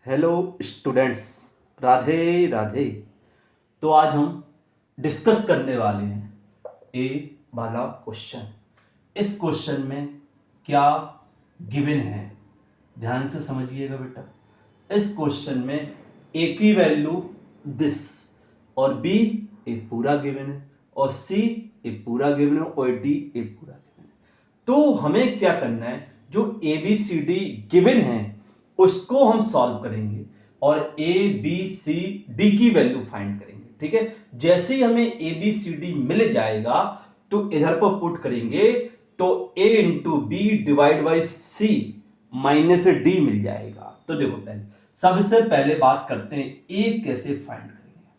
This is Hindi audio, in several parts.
Hello students, Radhe Radhe. तो आज हम डिस्कस करने वाले हैं ए वाला क्वेश्चन। इस क्वेश्चन में क्या गिवन है, ध्यान से समझिएगा बेटा। इस क्वेश्चन में ए की वैल्यू दिस और बी एक पूरा गिवन है और सी एक पूरा गिवन है और डी एक पूरा गिवन है। तो हमें क्या करना है, जो A B C D given है उसको हम सॉल्व करेंगे और ए बी सी डी की वैल्यू फाइंड करेंगे। ठीक है, जैसे ही हमें ए बी सी डी मिल जाएगा तो इधर पर पुट करेंगे तो a into b divide by c minus d मिल जाएगा। तो देखो, पहले सबसे पहले बात करते हैं ए कैसे फाइंड करेंगे।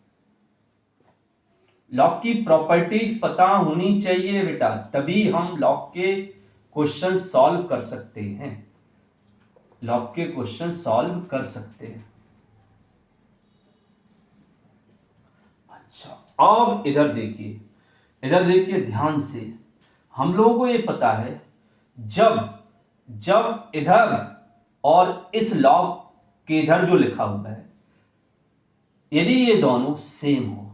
लॉग की प्रॉपर्टीज पता होनी चाहिए बेटा, तभी हम लॉग के क्वेश्चन सॉल्व कर सकते हैं। लॉग के क्वेश्चन सॉल्व कर सकते हैं। अच्छा, अब इधर देखिए ध्यान से। हम लोगों को ये पता है जब इधर और इस लॉग के इधर जो लिखा हुआ है, यदि ये दोनों सेम हो,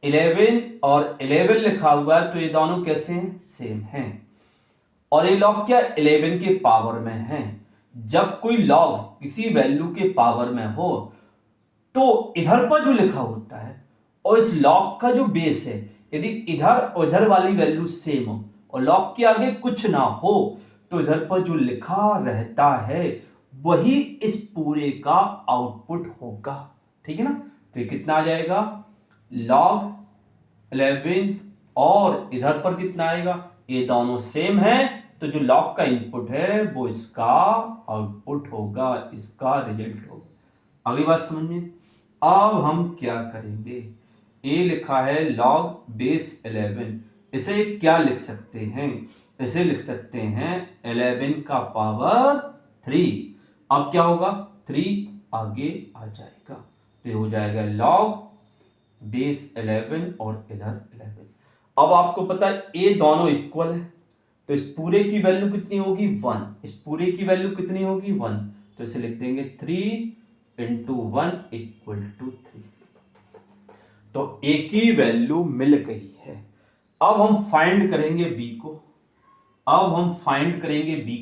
11 और 11 लिखा हुआ है तो ये दोनों कैसे हैं, सेम हैं। और ये लॉग क्या 11 के पावर में है। जब कोई लॉग किसी वैल्यू के पावर में हो तो इधर पर जो लिखा होता है और इस लॉग का जो बेस है, यदि इधर और इधर वाली वैल्यू सेम हो और लॉग के आगे कुछ ना हो तो इधर पर जो लिखा रहता है वही इस पूरे का आउटपुट होगा। ठीक है ना। तो ये कितना आ जाएगा, लॉग 11 और इधर पर कितना आएगा, ये दोनों सेम है तो जो लॉग का इनपुट है वो इसका आउटपुट होगा, इसका रिजल्ट होगा। अगली बात समझिए। अब हम क्या करेंगे, ए लिखा है लॉग बेस 11, इसे क्या लिख सकते हैं, इसे लिख सकते हैं 11 का पावर 3। अब क्या होगा, 3 आगे आ जाएगा तो ये हो जाएगा लॉग बेस 11 और इधर 11। अब आपको पता है ये दोनों इक्वल है तो इस पूरे की वैल्यू कितनी होगी, 1। इस पूरे की वैल्यू कितनी होगी, 1। तो इसे लिख देंगे 3 इंटू 1 इक्वल टू 3। तो ए की वैल्यू मिल गई है। अब हम फाइंड करेंगे बी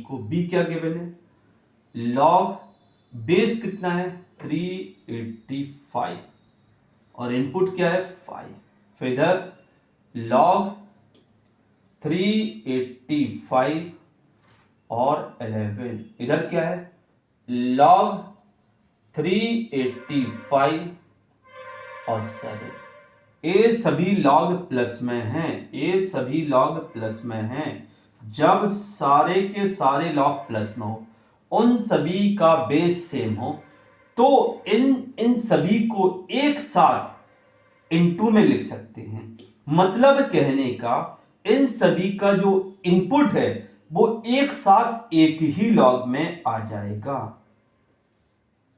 को। बी क्या गिवन है, लॉग बेस कितना है 385 और इनपुट क्या है 5। फिर इधर लॉग 385 और 11, इधर क्या है लॉग 385 और 7। ये सभी लॉग प्लस में हैं, जब सारे के सारे लॉग प्लस में हो, उन सभी का बेस सेम हो तो इन सभी को एक साथ इनटू में लिख सकते हैं। मतलब कहने का, इन सभी का जो इनपुट है वो एक साथ एक ही लॉग में आ जाएगा।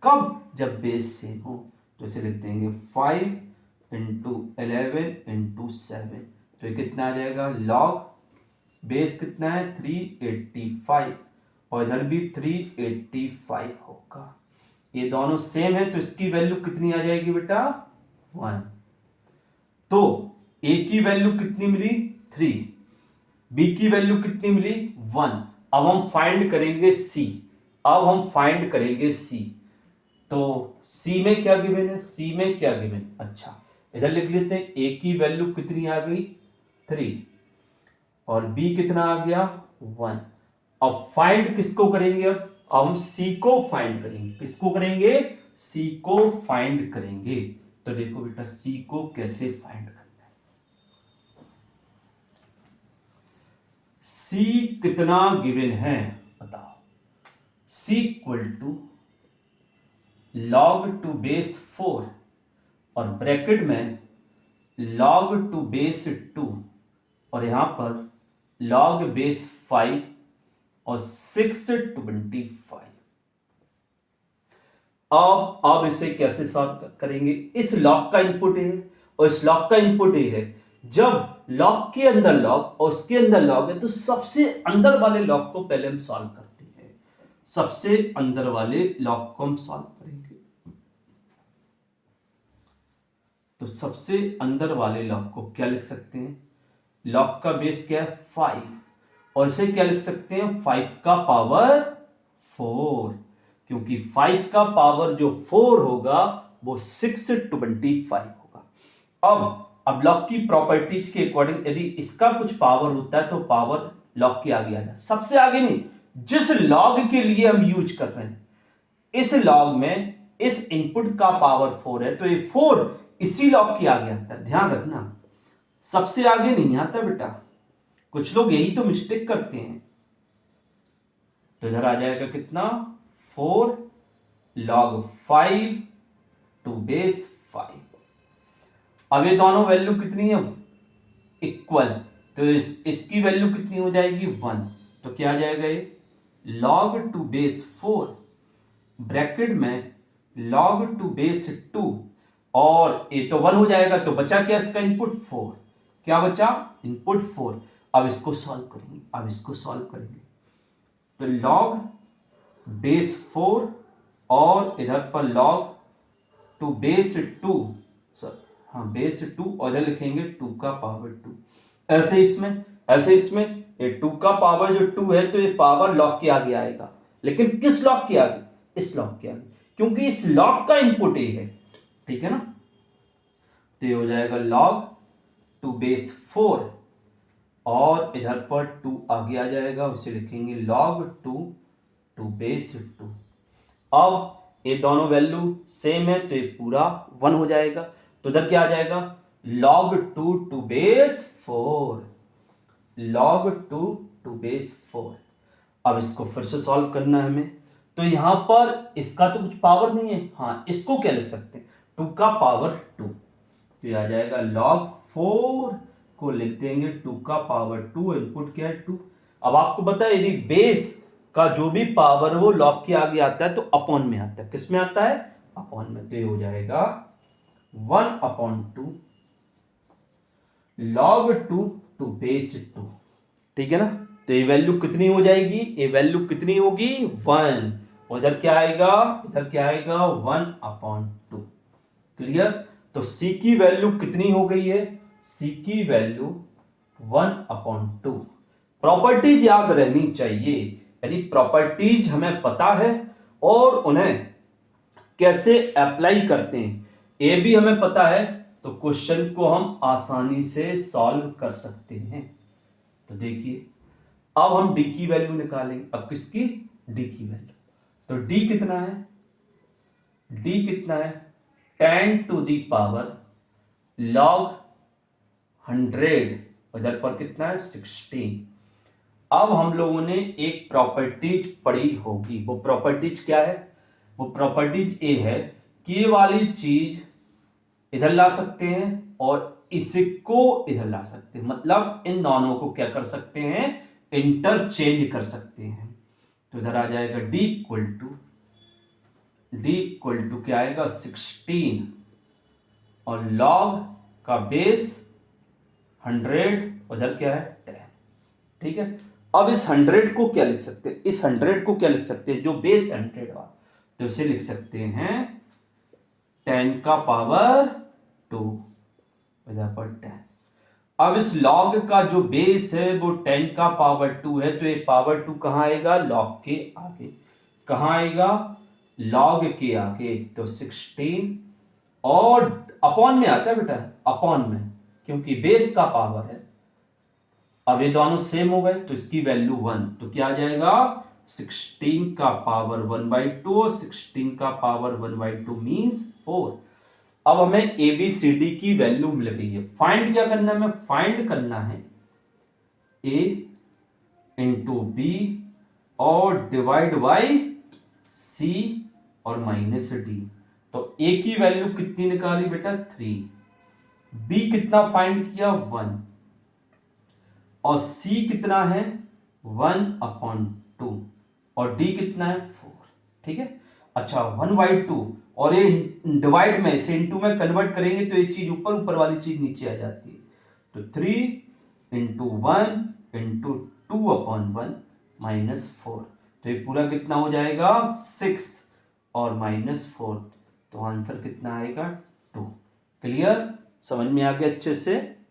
कब, जब बेस सेम हो। तो इसे लिख देंगे 5 इंटू 11 इंटू 7। तो ये कितना आ जाएगा, लॉग बेस कितना है 385 और इधर भी 385 होगा। ये दोनों सेम है तो इसकी वैल्यू कितनी आ जाएगी बेटा, 1। तो ए की वैल्यू कितनी मिली, 3। बी की वैल्यू कितनी मिली, 1। अब हम फाइंड करेंगे सी। तो सी में क्या गिवन है, अच्छा इधर लिख लेते हैं। ए की वैल्यू कितनी आ गई, 3 और बी कितना आ गया, 1। अब फाइंड किसको करेंगे, अब हम सी को फाइंड करेंगे। किसको करेंगे, सी को फाइंड करेंगे। तो देखो बेटा सी को कैसे फाइंड करना है। सी कितना गिवन है बताओ, c equal to log to base 4 और ब्रैकेट में log टू बेस 2 और यहां पर log बेस 5 और 625। अब इसे कैसे सॉल्व करेंगे, इस लॉग का इनपुट है और इस लॉग का इनपुट है। जब लॉग के अंदर लॉग और उसके अंदर लॉग है तो सबसे अंदर वाले लॉग को पहले हम सॉल्व करते हैं। सबसे अंदर वाले लॉग को हम सॉल्व करेंगे। तो सबसे अंदर वाले लॉग को क्या लिख सकते हैं, लॉग का बेस क्या है 5, और इसे क्या लिख सकते हैं 5 का पावर 4, क्योंकि 5 का पावर जो 4 होगा वो 625 होगा। अब लॉग की प्रॉपर्टीज के अकॉर्डिंग यदि इसका कुछ पावर होता है तो पावर लॉग के आगे आ जाए, सबसे आगे नहीं, जिस लॉग के लिए हम यूज कर रहे हैं इस लॉग में इस इनपुट का पावर 4 है तो ये 4 इसी लॉग के आगे आता है। ध्यान रखना, सबसे आगे नहीं आता बेटा, कुछ लोग यही तो मिस्टेक करते हैं। तो इधर आ जाएगा कितना 4 log 5 टू बेस 5। अब ये दोनों वैल्यू कितनी है इक्वल, तो इसकी वैल्यू कितनी हो जाएगी 1, तो क्या आ जाएगा ये log टू बेस 4 ब्रैकेट में log टू बेस 2, और ये तो 1 हो जाएगा, तो बचा क्या इसका इनपुट 4, क्या बचा इनपुट 4। अब इसको सॉल्व करेंगे, तो log बेस 4 और इधर पर log टू बेस 2, बेस 2 और इधर लिखेंगे 2 का पावर 2। ऐसे इसमें ये 2 का पावर जो 2 है तो ये पावर लॉग के आगे आएगा, लेकिन किस लॉग के आगे, इस लॉग के आगे, क्योंकि इस लॉग का इनपुट ए है, ठीक है ना। तो ये हो जाएगा log टू बेस 4 और इधर पर 2 आगे आ जाएगा, उसे लिखेंगे log 2 टू बेस 2। अब ये दोनों वैल्यू सेम है तो ये पूरा 1 हो जाएगा, तो इधर क्या आ जाएगा log 2 to base 4, log 2 to base 4। अब इसको फिर से सॉल्व करना है हमें, तो यहां पर इसका तो कुछ पावर नहीं है, हाँ इसको क्या लिख सकते हैं 2 का पावर 2, तो ये आ जाएगा log 4 को लिख देंगे 2 का पावर 2, इनपुट क्या है 2। अब आपको पता है यदि बेस का जो भी पावर वो लॉग के आगे आता है तो अपॉन में आता है, किस में आता है अपॉन में, तो ये हो जाएगा 1/2 log 2 टू बेस 2, ठीक है ना। तो ये वैल्यू कितनी हो जाएगी, ये वैल्यू कितनी होगी 1, उधर क्या आएगा, इधर क्या आएगा 1/2, क्लियर। तो C की वैल्यू कितनी हो गई है, C की वैल्यू 1/2। प्रॉपर्टीज याद रहनी चाहिए, यानी प्रॉपर्टीज हमें पता है और उन्हें कैसे अप्लाई करते हैं ये भी हमें पता है, तो क्वेश्चन को हम आसानी से सॉल्व कर सकते हैं। तो देखिए अब हम d की वैल्यू निकालेंगे, अब किसकी d की वैल्यू, तो d कितना है, d 10 to the power log 100, इधर पर कितना है 16। अब हम लोगों ने एक प्रॉपर्टीज पढ़ी होगी, वो प्रॉपर्टीज क्या है, वो प्रॉपर्टीज ये है कि ये वाली चीज इधर ला सकते हैं और इसको इधर ला सकते हैं, मतलब इन दोनों को क्या कर सकते हैं इंटरचेंज कर सकते हैं। तो इधर आ जाएगा d इक्वल टू क्या आएगा 16 और log का बेस 100, उधर क्या है 10, ठीक है। अब इस 100 को क्या लिख सकते हैं, इस 100 को क्या लिख सकते हैं जो बेस 100 हुआ, तो इसे लिख सकते हैं 10 का पावर 2, इधर पर 10। अब इस log का जो बेस है वो 10 का पावर 2 है, तो ये पावर 2 कहां आएगा log के आगे, कहां आएगा log के आगे, तो 16 और अपॉन में आता है बेटा, अपॉन में, क्योंकि बेस का पावर है। अब ये दोनों सेम हो गए तो इसकी वैल्यू 1, तो क्या आ जाएगा 16 का पावर 1/2 और 16 का पावर 1/2 मींस 4। अब हमें ABCD की वैल्यू मिल गई है, फाइंड क्या करना है, हमें फाइंड करना है A इंटू B और डिवाइड बाई C और माइनस D। तो A की वैल्यू कितनी निकाली बेटा 3, B कितना फाइंड किया 1 और C कितना है 1/2 और D कितना है 4, ठीक है। अच्छा 1/2 और ये डिवाइड में इसे इनटू में कन्वर्ट करेंगे तो ये चीज ऊपर, ऊपर वाली चीज नीचे आ जाती है, तो 3 × 1 × 2/1 -4। तो ये पूरा कितना हो जाएगा 6 और -4, तो आंसर कितना आएगा 2। क्लियर, समझ में आ गया अच्छे से।